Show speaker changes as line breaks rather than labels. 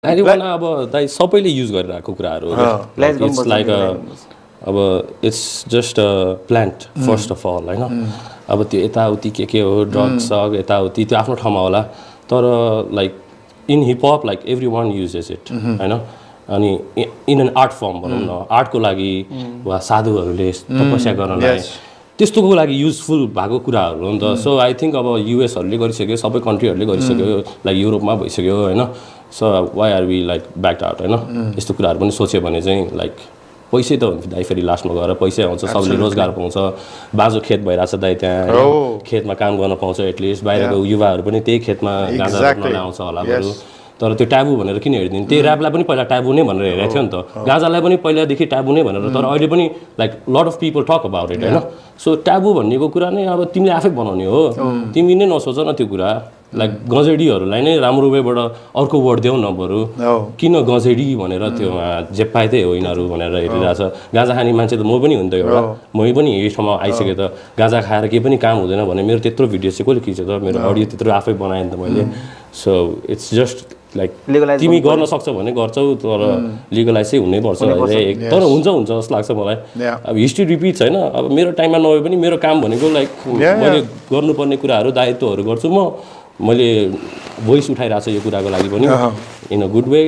marijuana अब दाइ सबैले युज गरिरहेको कुराहरू हो इट्स लाइक अब it's just a plant first of all हैन अब त्यो यताउति के हो ड्रग्स यताउति त्यो आफ्नो ठाउँमा होला तर like in hip hop like everyone uses it हैन अनि इन एन आर्ट फर्म भनौँ न आर्टको लागि वा साधुहरूले तपस्या गर्नलाई त्यस्तोको लागि युजफुल भएको कुराहरू हो नि त सो आई थिङ्क अब युएसहरूले गरिसक्यो सबै कन्ट्रीहरूले गरिसक्यो लाइक युरोपमा भइसक्यो हैन so why are we like back out हैन यस्तो कुराहरू पनि सोच्यो भने चाहिँ लाइक पैसै त हुन्छ दाइ फेरि लास्टमा गएर पैसै आउँछ सबले रोजगार पाउँछ बाँझो खेत भइरहेछ दाइ त्यहाँ खेतमा काम गर्न पाउँछ एटलिस्ट बाहिरको युवाहरू पनि त्यही खेतमा गाँजा रोप्न आउँछ होला बरु तर त्यो ट्याबु भनेर किन हेरिदिनु त्यही ऱ्यापलाई पनि पहिला ट्याबु नै भनेर हेरेको थियो नि त गाँजालाई पनि पहिलादेखि ट्याबु नै भनेर तर अहिले पनि like lot of people talk about it हैन सो ट्याबु भन्नेको कुरा नै अब तिमीले आफै बनाउने हो तिमी नै नसोच न त्यो कुरा लाइक गजेडीहरूलाई नै राम्रो वेबाट अर्को वर्ड देऊ न बरु किन गजेडी भनेर त्यो जे पाए त्यही हो यिनीहरू भनेर हेरिरहेछ गाँजा खाने मान्छे त म पनि हुन् त एउटा मै पनि यही ठाउँमा आइसकेँ त गाँजा खाएर केही पनि काम हुँदैन भने मेरो त्यत्रो भिडियो चाहिँ कसले खिच्यो त मेरो अडियो त्यत्रो आफै बनाएँ नि त मैले सो इट्स जस्ट लाइक तिमी गर्न सक्छौ भने गर्छौ तर लिगलाइज चाहिँ हुनैपर्छ तर हुन्छ जस्तो लाग्छ मलाई अब हिस्ट्री रिपिट्स हैन अब मेरो टाइममा नभए पनि मेरो काम भनेको लाइक मैले गर्नुपर्ने कुराहरू दायित्वहरू गर्छु मैले भोइस उठाइरहेको छु यो कुराको लागि पनि इन अ गुड वे